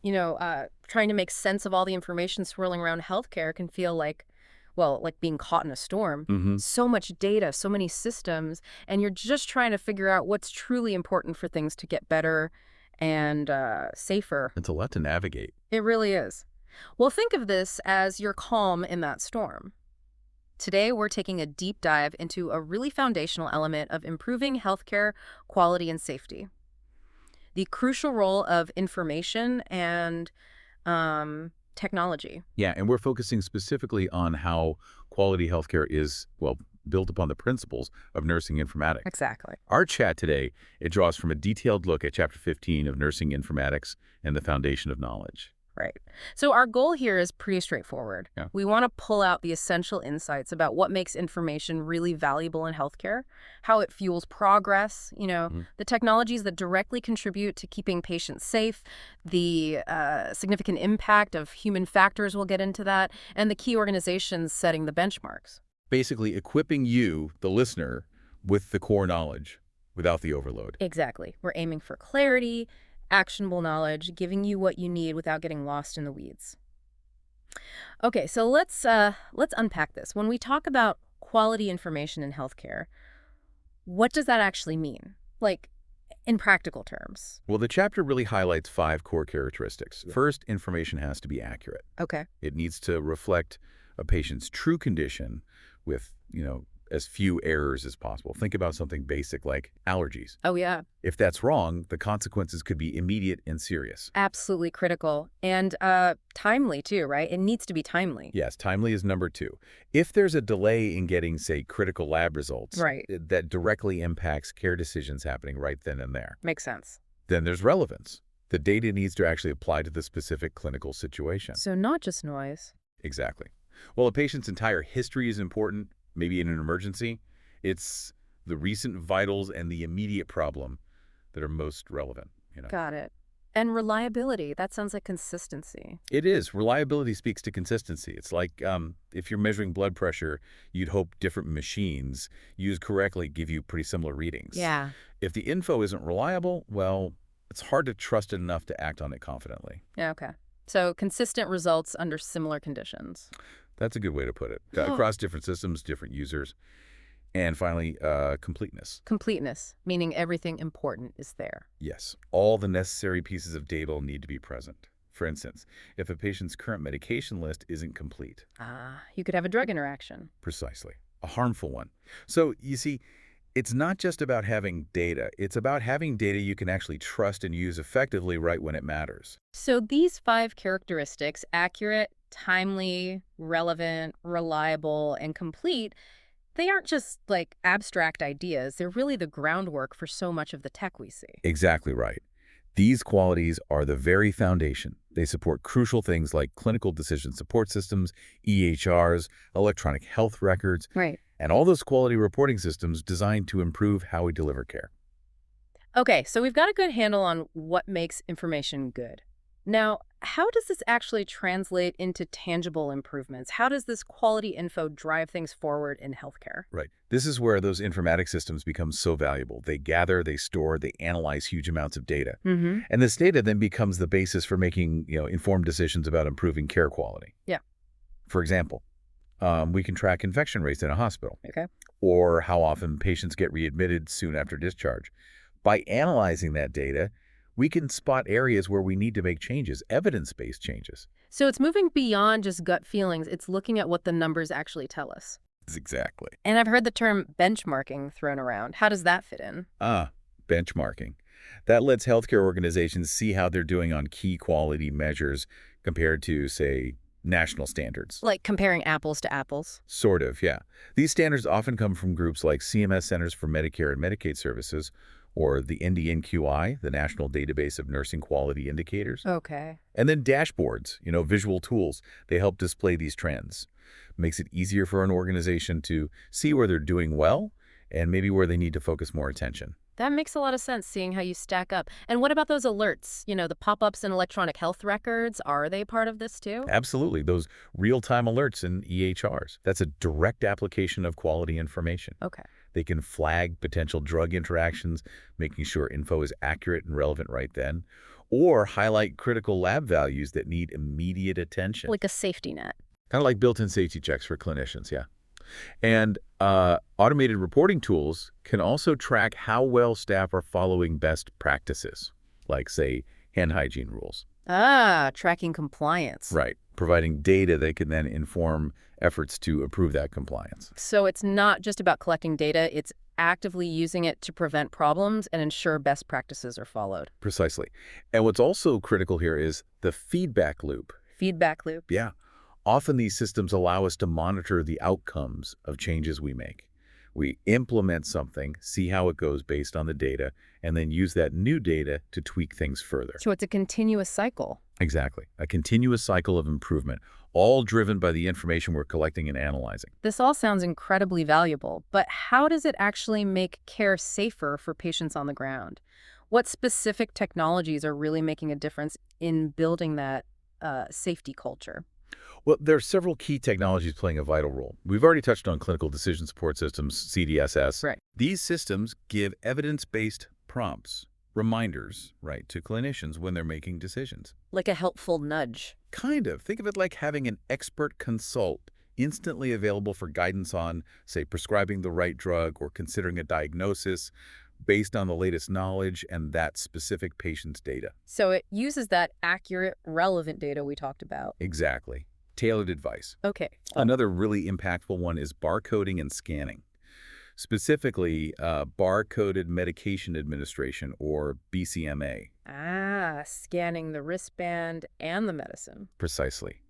Trying to make sense of all the information swirling around healthcare can feel like, well, like being caught in a storm. Hmm. So much data, so many systems, and you're just trying to figure out what's truly important for things to get better and safer. It's a lot to navigate. It really is. Well, think of this as your calm in that storm. Today, we're taking a deep dive into a really foundational element of improving healthcare quality and safety: the crucial role of information and technology. Yeah, and we're focusing specifically on how quality healthcare is, well, built upon the principles of nursing informatics. Exactly. Our chat today, it draws from a detailed look at Chapter 15 of Nursing Informatics and the Foundation of Knowledge. Right. So our goal here is pretty straightforward. Yeah. We want to pull out the essential insights about what makes information really valuable in healthcare, how it fuels progress, Mhm. the technologies that directly contribute to keeping patients safe, the significant impact of human factors, we'll get into that, and the key organizations setting the benchmarks. Basically, equipping you, the listener, with the core knowledge without the overload. Exactly. We're aiming for clarity, actionable knowledge, giving you what you need without getting lost in the weeds. Okay, so let's unpack this. When we talk about quality information in healthcare, what does that actually mean? Like in practical terms. Well, the chapter really highlights 5 core characteristics. Yeah. First, information has to be accurate. Okay. It needs to reflect a patient's true condition with, as few errors as possible. Think about something basic like allergies. Oh yeah, If that's wrong, the consequences could be immediate and serious. absolutely critical and timely too, right? It needs to be timely. Yes, timely is number 2. If there's a delay in getting, say, critical lab results, Right. that directly impacts care decisions happening right then and there. Makes sense. Then there's relevance. The data needs to actually apply to the specific clinical situation. So not just noise. Exactly. Well, a patient's entire history is important, maybe in an emergency. It's the recent vitals and the immediate problem that are most relevant. Got it. And reliability, that sounds like consistency. It is. Reliability speaks to consistency. It's like if you're measuring blood pressure, you'd hope different machines used correctly give you pretty similar readings. Yeah. If the info isn't reliable, well, it's hard to trust it enough to act on it confidently. Yeah, okay. So consistent results under similar conditions. That's a good way to put it. Across different systems, different users. And finally, completeness. Completeness, meaning everything important is there. Yes, all the necessary pieces of data will need to be present. For instance, if a patient's current medication list isn't complete, Ah, you could have a drug interaction. precisely, a harmful one. So, you see, it's not just about having data. It's about having data you can actually trust and use effectively right when it matters. So these 5 characteristics, accurate, timely, relevant, reliable, and complete, they aren't just like abstract ideas. They're really the groundwork for so much of the tech we see. Exactly right. These qualities are the very foundation. They support crucial things like clinical decision support systems, EHRs, electronic health records, Right. and all those quality reporting systems designed to improve how we deliver care. Okay, so we've got a good handle on what makes information good. Now, how does this actually translate into tangible improvements? How does this quality info drive things forward in healthcare? Right. This is where those informatics systems become so valuable. They gather, they store, they analyze huge amounts of data. Mm-hmm. And this data then becomes the basis for making, informed decisions about improving care quality. Yeah. For example, we can track infection rates in a hospital, Okay. or how often patients get readmitted soon after discharge. By analyzing that data, we can spot areas where we need to make changes, evidence-based changes. So it's moving beyond just gut feelings. It's looking at what the numbers actually tell us. Exactly. And I've heard the term benchmarking thrown around. How does that fit in? Benchmarking. That lets healthcare organizations see how they're doing on key quality measures compared to, say, national standards. Like comparing apples to apples? Sort of, yeah. These standards often come from groups like CMS Centers for Medicare and Medicaid Services, or the NDNQI, the National Database of Nursing Quality Indicators. Okay. And then dashboards, visual tools. They help display these trends. Makes it easier for an organization to see where they're doing well and maybe where they need to focus more attention. That makes a lot of sense, seeing how you stack up. And what about those alerts? The pop-ups in electronic health records, are they part of this too? Absolutely. Those real-time alerts in EHRs. That's a direct application of quality information. Okay. They can flag potential drug interactions, making sure info is accurate and relevant right then. or highlight critical lab values that need immediate attention. Like a safety net. Kind of like built-in safety checks for clinicians, yeah. And automated reporting tools can also track how well staff are following best practices, like, say, hand hygiene rules. Ah, tracking compliance. Right, providing data that can then inform efforts to improve that compliance. So it's not just about collecting data, it's actively using it to prevent problems and ensure best practices are followed. Precisely. And what's also critical here is the feedback loop. Feedback loop. Yeah. Often these systems allow us to monitor the outcomes of changes we make. We implement something, see how it goes based on the data, and then use that new data to tweak things further. So it's a continuous cycle. Exactly. A continuous cycle of improvement, all driven by the information we're collecting and analyzing. This all sounds incredibly valuable, but how does it actually make care safer for patients on the ground? What specific technologies are really making a difference in building that safety culture? Well, there are several key technologies playing a vital role. We've already touched on clinical decision support systems, CDSS. Right. These systems give evidence-based prompts, reminders, right, to clinicians when they're making decisions. Like a helpful nudge. Kind of. Think of it like having an expert consult instantly available for guidance on, say, prescribing the right drug or considering a diagnosis based on the latest knowledge and that specific patient's data. So it uses that accurate, relevant data we talked about. Exactly. Tailored advice. Okay. Another really impactful one is barcoding and scanning. Specifically, barcoded medication administration, or BCMA. Ah, scanning the wristband and the medicine. Precisely.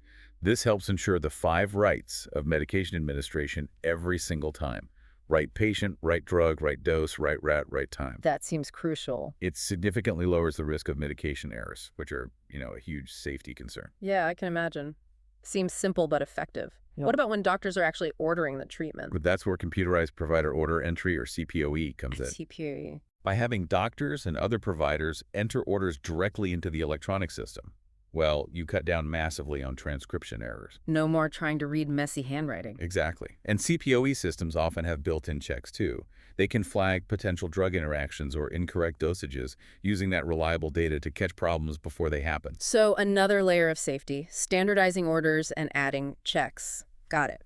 This helps ensure the 5 rights of medication administration every single time. Right patient, right drug, right dose, right route, right time. That seems crucial. It significantly lowers the risk of medication errors, which are, a huge safety concern. Yeah, I can imagine. Seems simple but effective. Yep. What about when doctors are actually ordering the treatment? But that's where computerized provider order entry, or CPOE, comes in. CPE. By having doctors and other providers enter orders directly into the electronic system, well, you cut down massively on transcription errors. No more trying to read messy handwriting. Exactly. And CPOE systems often have built-in checks, too. They can flag potential drug interactions or incorrect dosages using that reliable data to catch problems before they happen. So another layer of safety, standardizing orders and adding checks. Got it.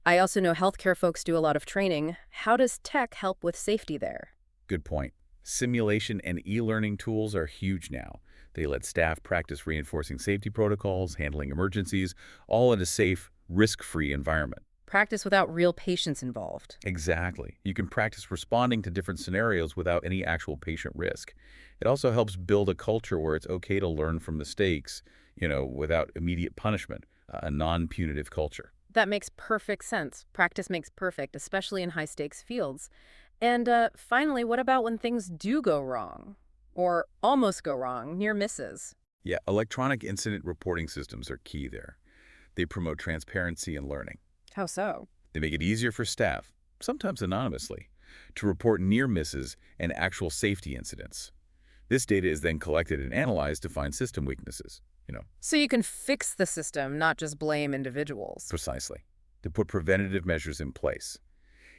I also know healthcare folks do a lot of training. How does tech help with safety there? Good point. Simulation and e-learning tools are huge now. They let staff practice reinforcing safety protocols, handling emergencies, all in a safe, risk-free environment. Practice without real patients involved. Exactly. You can practice responding to different scenarios without any actual patient risk. It also helps build a culture where it's okay to learn from mistakes, without immediate punishment, a non-punitive culture. That makes perfect sense. Practice makes perfect, especially in high-stakes fields. And finally, what about when things do go wrong? Or almost go wrong, near misses? Yeah, electronic incident reporting systems are key there. They promote transparency and learning. How so? They make it easier for staff, sometimes anonymously, to report near misses and actual safety incidents. This data is then collected and analyzed to find system weaknesses, So you can fix the system, not just blame individuals. Precisely, to put preventative measures in place.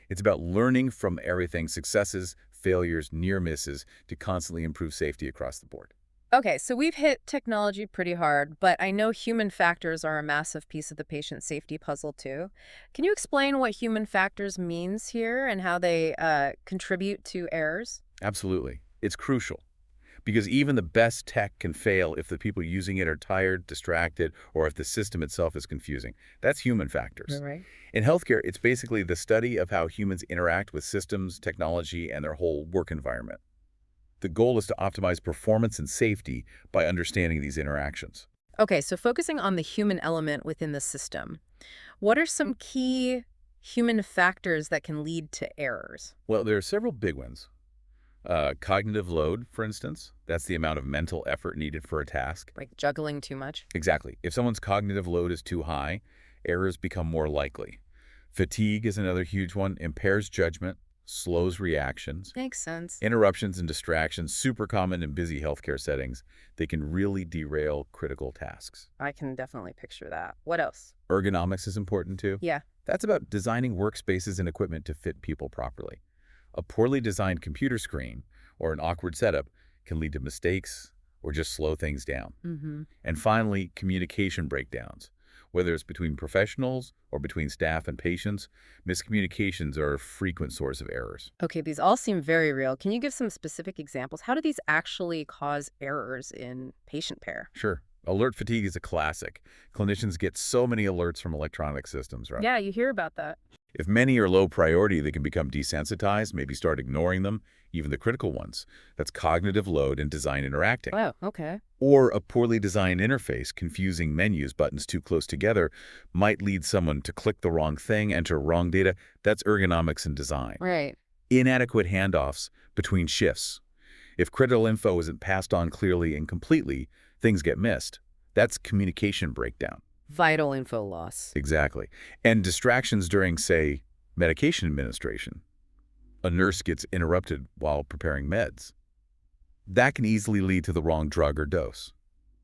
It's about learning from everything, successes, failures, near misses, to constantly improve safety across the board. Okay, so we've hit technology pretty hard, but I know human factors are a massive piece of the patient safety puzzle too. Can you explain what human factors means here and how they contribute to errors? Absolutely. It's crucial. Because even the best tech can fail if the people using it are tired, distracted, or if the system itself is confusing. That's human factors. Right. In healthcare, it's basically the study of how humans interact with systems, technology, and their whole work environment. The goal is to optimize performance and safety by understanding these interactions. Okay, so focusing on the human element within the system, what are some key human factors that can lead to errors? Well, there are several big ones. Cognitive load, for instance, that's the amount of mental effort needed for a task. Like juggling too much? Exactly. If someone's cognitive load is too high, errors become more likely. Fatigue is another huge one, impairs judgment, slows reactions. Makes sense. Interruptions and distractions, super common in busy healthcare settings. They can really derail critical tasks. I can definitely picture that. What else? Ergonomics is important too. Yeah. That's about designing workspaces and equipment to fit people properly. A poorly designed computer screen or an awkward setup can lead to mistakes or just slow things down. Mm-hmm. And finally, communication breakdowns. Whether it's between professionals or between staff and patients, miscommunications are a frequent source of errors. Okay, these all seem very real. Can you give some specific examples? How do these actually cause errors in patient care? Sure, alert fatigue is a classic. Clinicians get so many alerts from electronic systems, right? Yeah, you hear about that. If many are low priority, they can become desensitized, maybe start ignoring them, even the critical ones. That's cognitive load and design interacting. Oh, okay. Or a poorly designed interface, confusing menus, buttons too close together, might lead someone to click the wrong thing, enter wrong data. That's ergonomics and design. Right. Inadequate handoffs between shifts. If critical info isn't passed on clearly and completely, things get missed. That's communication breakdown. Vital info loss. Exactly. And distractions during, say, medication administration. A nurse gets interrupted while preparing meds. That can easily lead to the wrong drug or dose.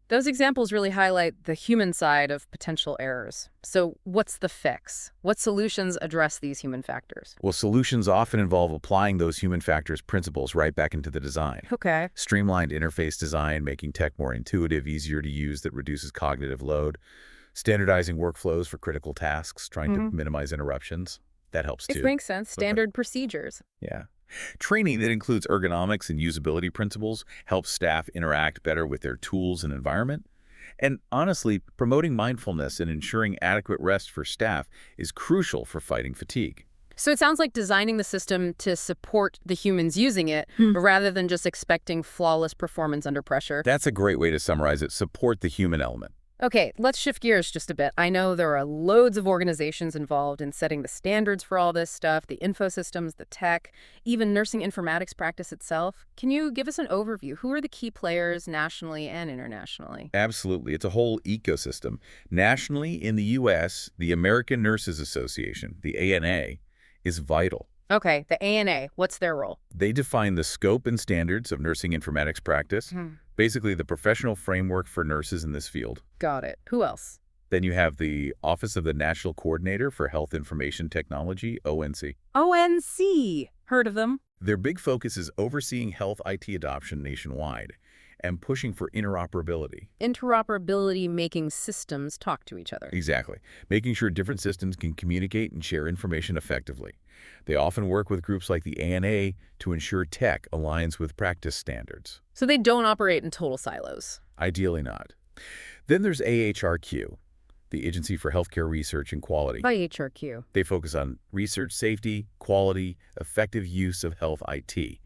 Those examples really highlight the human side of potential errors. So what's the fix? What solutions address these human factors? Well, solutions often involve applying those human factors principles right back into the design. Okay. Streamlined interface design, making tech more intuitive, easier to use, that reduces cognitive load. Standardizing workflows for critical tasks, trying to minimize interruptions. That helps It too. makes sense. Standard procedures. Yeah. Training that includes ergonomics and usability principles helps staff interact better with their tools and environment. And honestly, promoting mindfulness and ensuring adequate rest for staff is crucial for fighting fatigue. So it sounds like designing the system to support the humans using it, rather than just expecting flawless performance under pressure. That's a great way to summarize it. Support the human element. Okay, let's shift gears just a bit. I know there are loads of organizations involved in setting the standards for all this stuff, the InfoSystems, the tech, even nursing informatics practice itself. Can you give us an overview? Who are the key players nationally and internationally? Absolutely. It's a whole ecosystem. Nationally, in the U.S., the American Nurses Association, the ANA, is vital. Okay, the ANA, what's their role? They define the scope and standards of nursing informatics practice, basically the professional framework for nurses in this field. Got it. Who else? Then you have the Office of the National Coordinator for Health Information Technology, ONC. ONC. Heard of them? Their big focus is overseeing health IT adoption nationwide and pushing for interoperability. Interoperability, making systems talk to each other. Exactly. Making sure different systems can communicate and share information effectively. They often work with groups like the ANA to ensure tech aligns with practice standards. So they don't operate in total silos. Ideally not. Then there's AHRQ, the Agency for Healthcare Research and Quality. IHRQ. They focus on research safety, quality, effective use of health IT.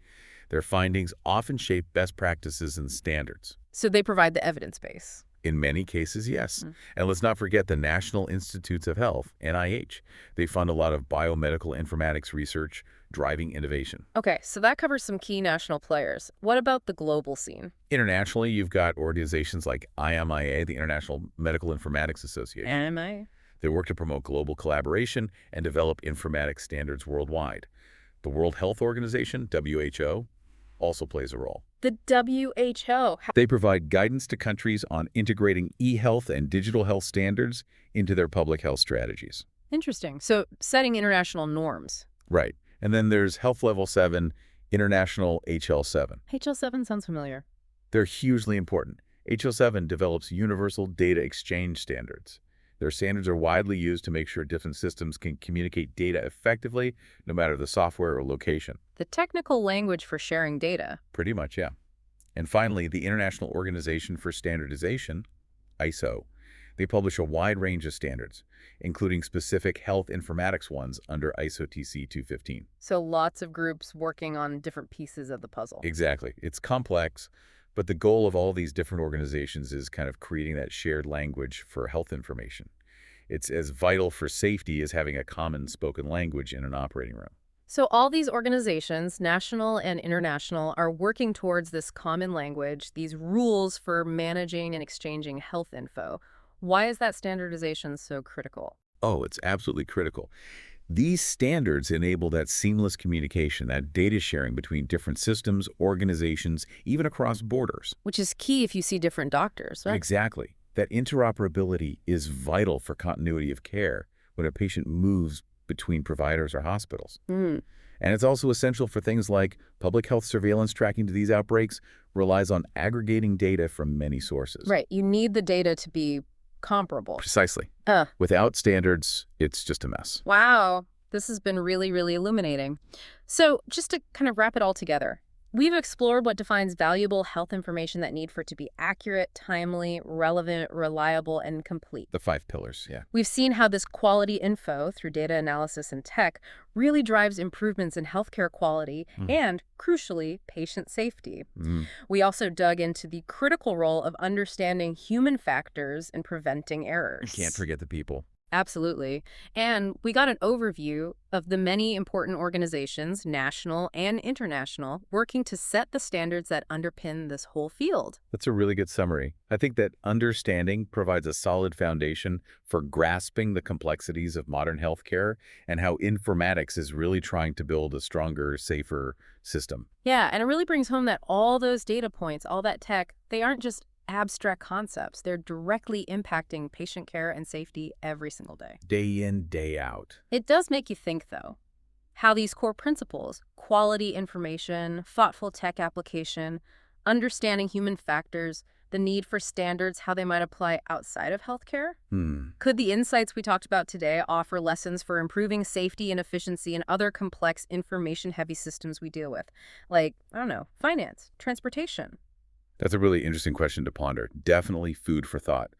Their findings often shape best practices and standards. So they provide the evidence base. In many cases, yes. And let's not forget the National Institutes of Health, NIH. They fund a lot of biomedical informatics research, driving innovation. Okay, so that covers some key national players. What about the global scene? Internationally, you've got organizations like IMIA, the International Medical Informatics Association. AMA? They work to promote global collaboration and develop informatics standards worldwide. The World Health Organization, WHO, also plays a role. The WHO. They provide guidance to countries on integrating e-health and digital health standards into their public health strategies. Interesting. So setting international norms. Right. And then there's Health Level 7, International HL7. HL7 sounds familiar. They're hugely important. HL7 develops universal data exchange standards. Their standards are widely used to make sure different systems can communicate data effectively, no matter the software or location. The technical language for sharing data. Pretty much, yeah. And finally, the International Organization for Standardization, ISO. They publish a wide range of standards, including specific health informatics ones under ISO TC 215. So lots of groups working on different pieces of the puzzle. Exactly. It's complex, but the goal of all these different organizations is kind of creating that shared language for health information. It's as vital for safety as having a common spoken language in an operating room. So all these organizations, national and international, are working towards this common language, these rules for managing and exchanging health info. Why is that standardization so critical? Oh, it's absolutely critical. These standards enable that seamless communication, that data sharing between different systems, organizations, even across borders. Which is key if you see different doctors, right? Exactly. That interoperability is vital for continuity of care when a patient moves between providers or hospitals. And it's also essential for things like public health surveillance. Tracking disease outbreaks relies on aggregating data from many sources. Right. You need the data to be comparable. Precisely. Uh, Without standards, it's just a mess. wow. This has been really, really illuminating. So just to kind of wrap it all together, we've explored what defines valuable health information that need for it to be accurate, timely, relevant, reliable, and complete. The 5 pillars, yeah. We've seen how this quality info through data analysis and tech really drives improvements in healthcare quality and, crucially, patient safety. Mm. We also dug into the critical role of understanding human factors and preventing Can't errors. forget the people. Absolutely. And we got an overview of the many important organizations, national and international, working to set the standards that underpin this whole field. That's a really good summary. I think that understanding provides a solid foundation for grasping the complexities of modern healthcare and how informatics is really trying to build a stronger, safer system. Yeah, and it really brings home that all those data points, all that tech, they aren't just abstract concepts. They're directly impacting patient care and safety every single day. Day in, day out. It does make you think, though, how these core principles, quality information, thoughtful tech application, understanding human factors, the need for standards, how they might apply outside of healthcare? Hmm. Could the insights we talked about today offer lessons for improving safety and efficiency in other complex information-heavy systems we deal with? Like, I don't know, finance, transportation. That's a really interesting question to ponder. Definitely food for thought.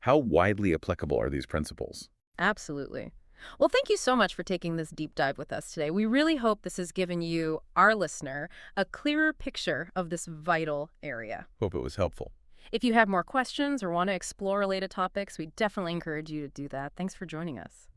How widely applicable are these principles? Absolutely. Well, thank you so much for taking this deep dive with us today. We really hope this has given you, our listener, a clearer picture of this vital area. Hope it was helpful. If you have more questions or want to explore related topics, we definitely encourage you to do that. Thanks for joining us.